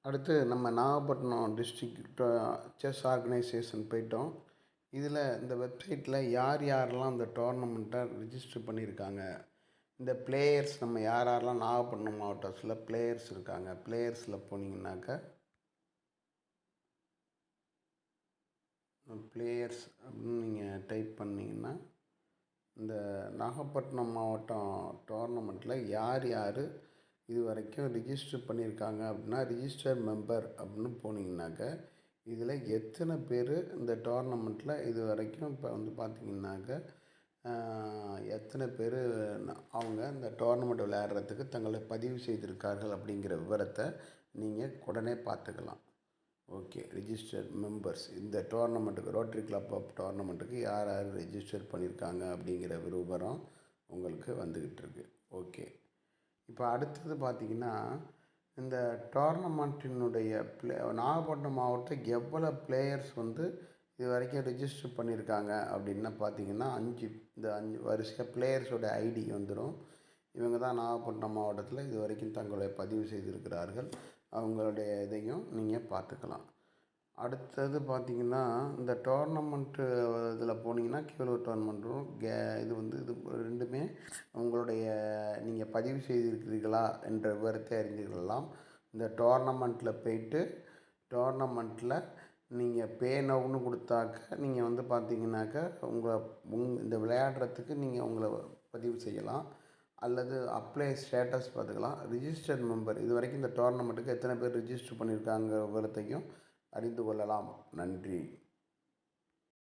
அடுத்து நம்ம Nagapattinam district chess organisation போயிட்டோம். இதில் இந்த வெப்சைட்டில் யார் யாரெல்லாம் இந்த டோர்னமெண்ட்டை ரிஜிஸ்டர் பண்ணியிருக்காங்க, இந்த பிளேயர்ஸ் நம்ம யார் யாரெல்லாம் நாகப்பட்டினம் மாவட்டத்தில் பிளேயர்ஸ் இருக்காங்க, பிளேயர்ஸில் போனீங்கன்னாக்கா பிளேயர்ஸ் அப்படின்னு நீங்கள் டைப் பண்ணிங்கன்னா இந்த நாகப்பட்டினம் மாவட்டம் டோர்னமெண்ட்டில் யார் யார் இது வரைக்கும் ரிஜிஸ்டர் பண்ணியிருக்காங்க அப்படின்னா ரிஜிஸ்டர் மெம்பர் அப்படின்னு போனீங்கன்னாக்க இதில் எத்தனை பேர் இந்த டோர்னமெண்ட்டில் இது வரைக்கும் இப்போ வந்து பார்த்திங்கனாக்க எத்தனை பேர் அவங்க இந்த டோர்னமெண்ட் விளையாடுறதுக்கு தங்களை பதிவு செய்திருக்கார்கள் அப்படிங்கிற விவரத்தை நீங்கள் உடனே பார்த்துக்கலாம். ஓகே, ரிஜிஸ்டர் மெம்பர்ஸ் இந்த டோர்னமெண்ட்டுக்கு ரோட்டரி கிளப் ஆஃப் டோர்னமெண்ட்டுக்கு யார் யார் ரிஜிஸ்டர் பண்ணியிருக்காங்க அப்படிங்கிற விவரம் உங்களுக்கு வந்துக்கிட்டு இருக்கு. ஓகே, இப்போ அடுத்தது பார்த்திங்கன்னா இந்த டோர்னமெண்ட்டினுடைய நாகப்பட்டினம் மாவட்டம் எவ்வளோ பிளேயர்ஸ் வந்து இது வரைக்கும் ரிஜிஸ்டர் பண்ணியிருக்காங்க அப்படின்னா பார்த்திங்கன்னா 5 வரிசையாக பிளேயர்ஸோட ஐடி வந்துடும். இவங்க தான் நாகப்பட்டினம் மாவட்டத்தில் இது வரைக்கும் தங்களை பதிவு செய்திருக்கிறார்கள். அவங்களுடைய இதையும் நீங்கள் பார்த்துக்கலாம். அடுத்தது பார்த்திங்கன்னா இந்த டோர்னமெண்ட்டு இதில் போனீங்கன்னா கியூலோ டோர்னமெண்ட்டும் இது ரெண்டுமே உங்களுடைய நீங்கள் பதிவு செய்திருக்கிறீர்களா என்ற விவரத்தை அறிந்து கொள்ளலாம். இந்த டோர்னமெண்ட்டில் போயிட்டு டோர்னமெண்ட்டில் நீங்கள் பே நவுன்னு கொடுத்தாக்க நீங்கள் வந்து பார்த்தீங்கன்னாக்கா இந்த விளையாடுறதுக்கு நீங்கள் உங்களை பதிவு செய்யலாம். அல்லது அப்ளை ஸ்டேட்டஸ் பார்த்துக்கலாம். ரிஜிஸ்டர்ட் மெம்பர் இது வரைக்கும் இந்த டோர்னமெண்ட்டுக்கு எத்தனை பேர் ரிஜிஸ்டர் பண்ணியிருக்காங்க விவரத்தையும் அறிந்து கொள்ளலாம். நன்றி.